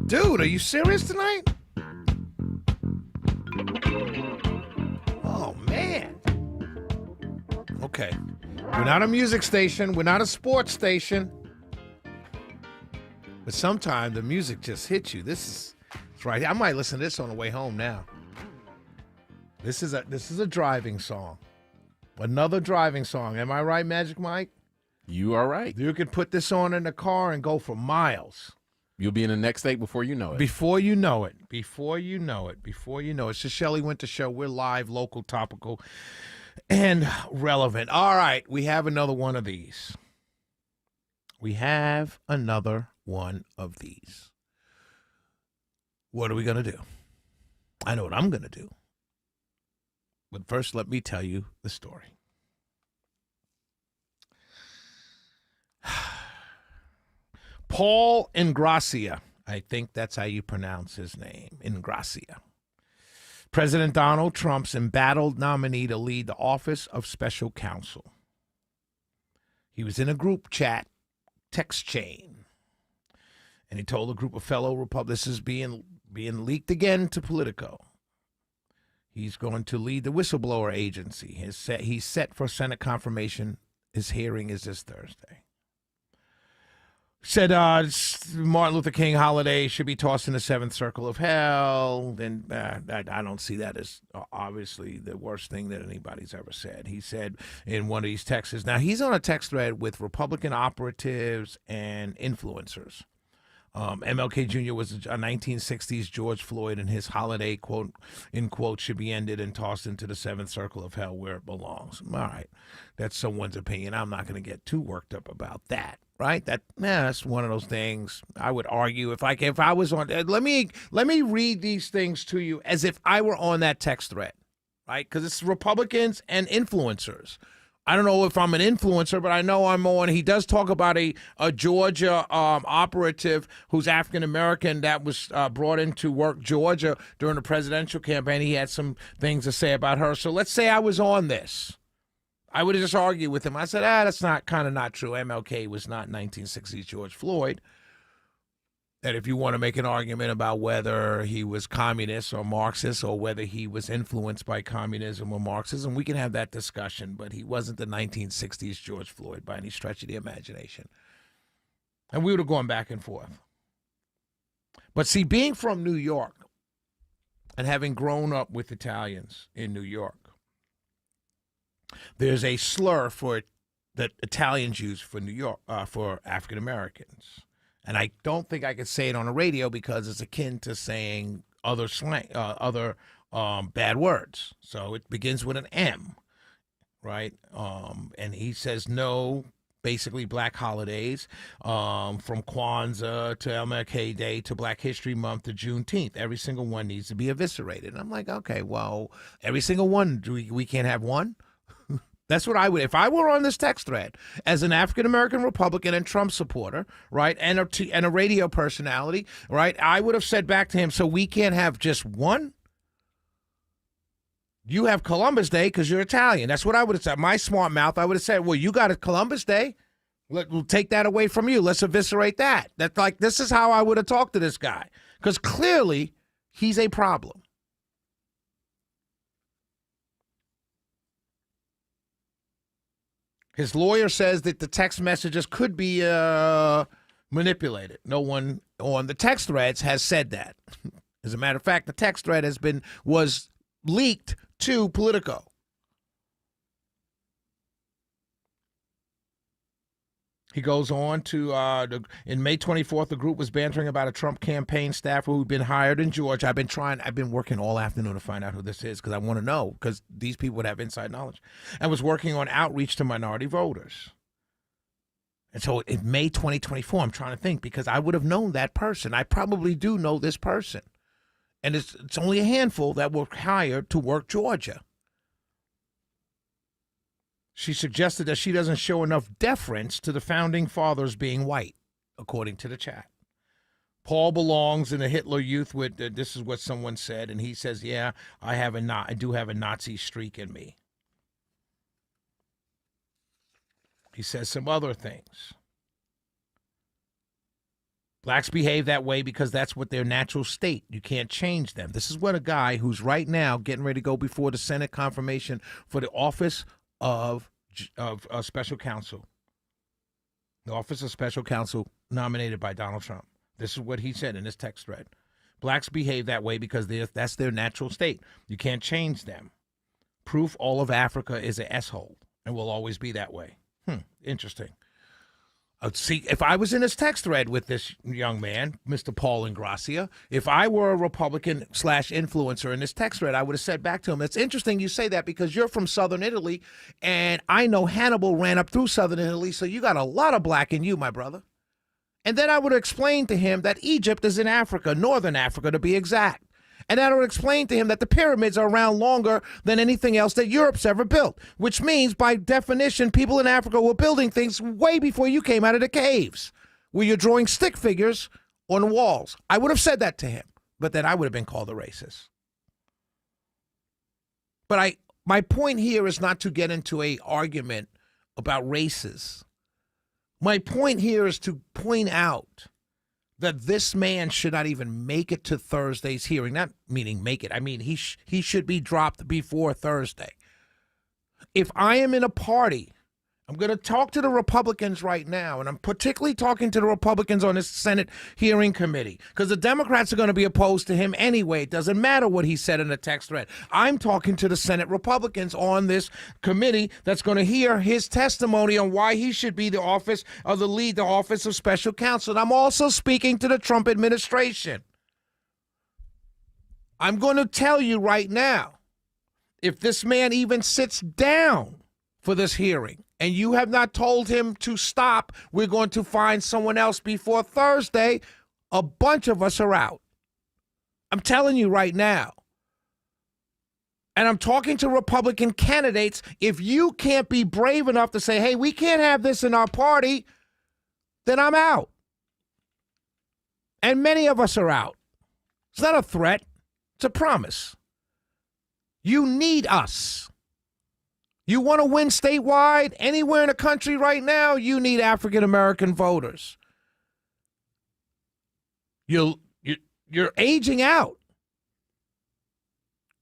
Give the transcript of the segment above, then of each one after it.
Dude, are you serious tonight? Oh, man. Okay. We're not a music station. We're not a sports station. But sometimes the music just hits you. It's right. I might listen to this on the way home now. This is a driving song. Another driving song. Am I right, Magic Mike? You are right. You could put this on in the car and go for miles. You'll be in the next state before you know it. Before you know it. Before you know it. Before you know it. It's the Shelley Winter Show. We're live, local, topical, and relevant. All right. We have another one of these. We have another one of these. What are we going to do? I know what I'm going to do. But first, let me tell you the story. Paul Ingrassia, I think that's how you pronounce his name, Ingrassia. President Donald Trump's embattled nominee to lead the Office of Special Counsel. He was in a group chat text chain, and he told a group of fellow Republicans being leaked again to Politico. He's going to lead the whistleblower agency. He's set for Senate confirmation. His hearing is this Thursday. Said Martin Luther King holiday should be tossed in the seventh circle of hell. Then I don't see that as obviously the worst thing that anybody's ever said. He said in one of these texts. Now, he's on a text thread with Republican operatives and influencers. MLK Jr. was a 1960s George Floyd, and his holiday, quote, in quote, should be ended and tossed into the seventh circle of hell where it belongs. All right. That's someone's opinion. I'm not going to get too worked up about that. Right? That's one of those things. I would argue if I was on. Let me read these things to you as if I were on that text thread, right? Because it's Republicans and influencers. I don't know if I'm an influencer, but I know I'm on. He does talk about a Georgia operative who's African American that was brought in to work Georgia during the presidential campaign. He had some things to say about her. So let's say I was on this. I would have just argued with him. I said, that's not true. MLK was not 1960s George Floyd. That if you want to make an argument about whether he was communist or Marxist or whether he was influenced by communism or Marxism, we can have that discussion. But he wasn't the 1960s George Floyd by any stretch of the imagination. And we would have gone back and forth. But see, being from New York and having grown up with Italians in New York, there's a slur that Italians use for New York for African Americans, and I don't think I could say it on the radio because it's akin to saying other slang, bad words. So it begins with an M, right? And he says no, basically black holidays, from Kwanzaa to MLK Day to Black History Month to Juneteenth. Every single one needs to be eviscerated. And I'm like, okay, well, every single one, we can't have one? That's what I would, if I were on this text thread as an African-American Republican and Trump supporter, right, and a radio personality, right, I would have said back to him, so we can't have just one? You have Columbus Day because you're Italian. That's what I would have said. My smart mouth, I would have said, well, you got a Columbus Day. We'll take that away from you. Let's eviscerate that. That's like, this is how I would have talked to this guy because clearly he's a problem. His lawyer says that the text messages could be manipulated. No one on the text threads has said that. As a matter of fact, the text thread was leaked to Politico. He goes on to, in May 24th, the group was bantering about a Trump campaign staffer who'd been hired in Georgia. I've been working all afternoon to find out who this is because I want to know because these people would have inside knowledge and was working on outreach to minority voters. And so in May 2024, I'm trying to think because I would have known that person. I probably do know this person. And it's only a handful that were hired to work Georgia. She suggested that she doesn't show enough deference to the founding fathers being white, according to the chat. Paul belongs in the Hitler Youth with, this is what someone said, and he says, yeah, I do have a Nazi streak in me. He says some other things. Blacks behave that way because that's what their natural state. You can't change them. This is what a guy who's right now getting ready to go before the Senate confirmation for the office of special counsel. The office of special counsel nominated by Donald Trump. This is what he said in this text thread. Blacks behave that way because that's their natural state. You can't change them. Proof all of Africa is an S-hole and will always be that way. Interesting. See, if I was in this text thread with this young man, Mr. Paul Ingrassia, if I were a Republican/influencer in this text thread, I would have said back to him, it's interesting you say that because you're from southern Italy, and I know Hannibal ran up through southern Italy, so you got a lot of black in you, my brother. And then I would explain to him that Egypt is in Africa, northern Africa to be exact. And I would explain to him that the pyramids are around longer than anything else that Europe's ever built, which means, by definition, people in Africa were building things way before you came out of the caves, where you're drawing stick figures on walls. I would have said that to him, but then I would have been called a racist. But my point here is not to get into an argument about races. My point here is to point out that this man should not even make it to Thursday's hearing. Not meaning make it. I mean, he should be dropped before Thursday. If I am in a party, I'm going to talk to the Republicans right now, and I'm particularly talking to the Republicans on this Senate hearing committee, because the Democrats are going to be opposed to him anyway. It doesn't matter what he said in the text thread. I'm talking to the Senate Republicans on this committee that's going to hear his testimony on why he should be the office of special counsel. And I'm also speaking to the Trump administration. I'm going to tell you right now, if this man even sits down for this hearing, and you have not told him to stop, we're going to find someone else before Thursday, a bunch of us are out. I'm telling you right now. And I'm talking to Republican candidates. If you can't be brave enough to say, hey, we can't have this in our party, then I'm out. And many of us are out. It's not a threat. It's a promise. You need us. You want to win statewide anywhere in the country right now, you need African-American voters. You're aging out.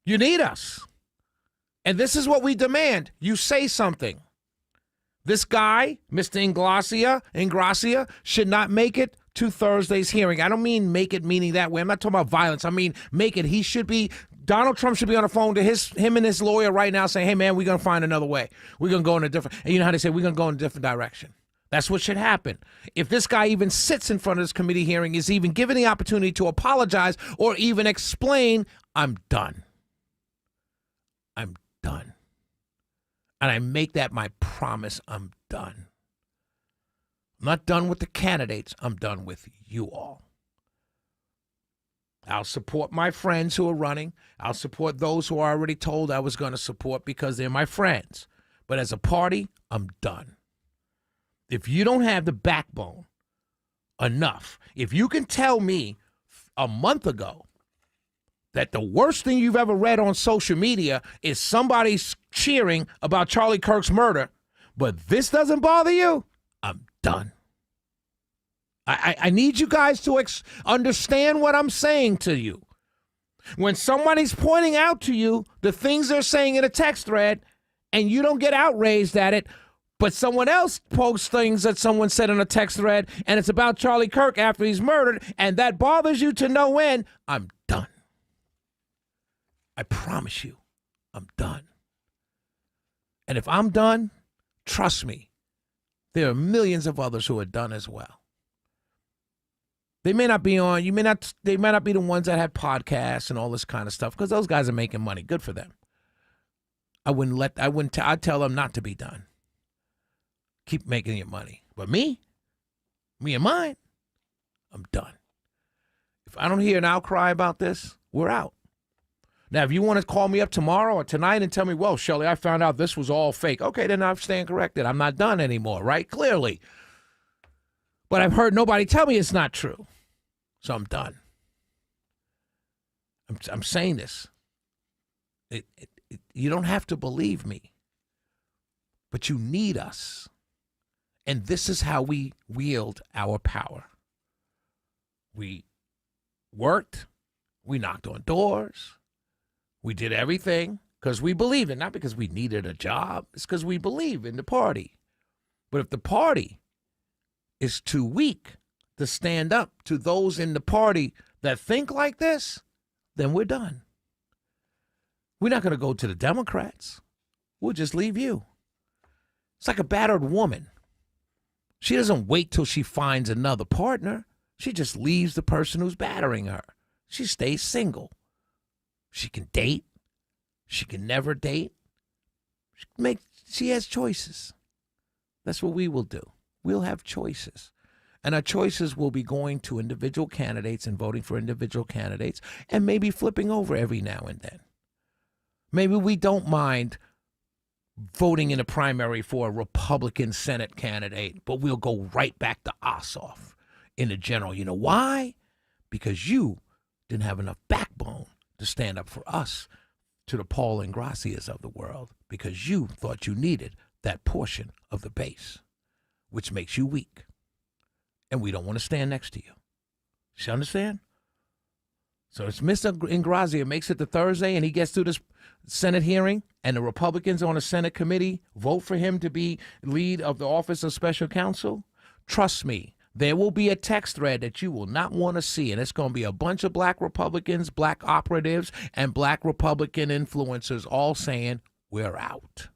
You need us. And this is what we demand. You say something. This guy, Mr. Ingrassia, should not make it to Thursday's hearing. I don't mean make it meaning that way. I'm not talking about violence. I mean make it. Donald Trump should be on the phone to him and his lawyer right now saying, hey, man, we're going to find another way. We're going to go in a different, and you know how they say, we're going to go in a different direction. That's what should happen. If this guy even sits in front of this committee hearing, is even given the opportunity to apologize or even explain, I'm done. I'm done. And I make that my promise. I'm done. I'm not done with the candidates. I'm done with you all. I'll support my friends who are running. I'll support those who I already told I was going to support because they're my friends. But as a party, I'm done. If you don't have the backbone enough, if you can tell me a month ago that the worst thing you've ever read on social media is somebody cheering about Charlie Kirk's murder, but this doesn't bother you, I'm done. I need you guys to understand what I'm saying to you. When somebody's pointing out to you the things they're saying in a text thread and you don't get outraged at it, but someone else posts things that someone said in a text thread and it's about Charlie Kirk after he's murdered and that bothers you to no end, I'm done. I promise you, I'm done. And if I'm done, trust me, there are millions of others who are done as well. They may not be on, they may not be the ones that have podcasts and all this kind of stuff because those guys are making money. Good for them. I'd tell them not to be done. Keep making your money. But me and mine, I'm done. If I don't hear an outcry about this, we're out. Now, if you want to call me up tomorrow or tonight and tell me, well, Shelley, I found out this was all fake. Okay, then I stand corrected. I'm not done anymore, right? Clearly. But I've heard nobody tell me it's not true. So I'm done. I'm saying this. You don't have to believe me. But you need us. And this is how we wield our power. We worked. We knocked on doors. We did everything because we believe it, not because we needed a job. It's because we believe in the party. But if the party is too weak to stand up to those in the party that think like this, then we're done. We're not going to go to the Democrats. We'll just leave you. It's like a battered woman. She doesn't wait till she finds another partner. She just leaves the person who's battering her. She stays single. She can date. She can never date. She has choices. That's what we will do. We'll have choices. And our choices will be going to individual candidates and voting for individual candidates and maybe flipping over every now and then. Maybe we don't mind voting in a primary for a Republican Senate candidate, but we'll go right back to Ossoff in the general. You know why? Because you didn't have enough backbone to stand up for us, to the Paul Ingrassias of the world, because you thought you needed that portion of the base, which makes you weak. And we don't want to stand next to you. You understand? So it's Mr. Ingrassia makes it to Thursday, and he gets through this Senate hearing, and the Republicans on the Senate committee vote for him to be lead of the Office of Special Counsel. Trust me, there will be a text thread that you will not want to see, and it's going to be a bunch of black Republicans, black operatives, and black Republican influencers all saying, we're out.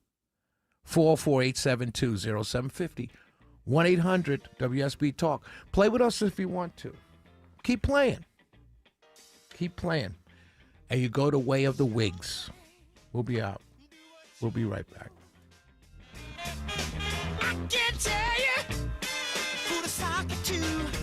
404-872-0750. 1-800-WSB Talk. Play with us if you want to. Keep playing. Keep playing. And you go to Way of the Wigs. We'll be out. We'll be right back. I can't tell you who to sock it to.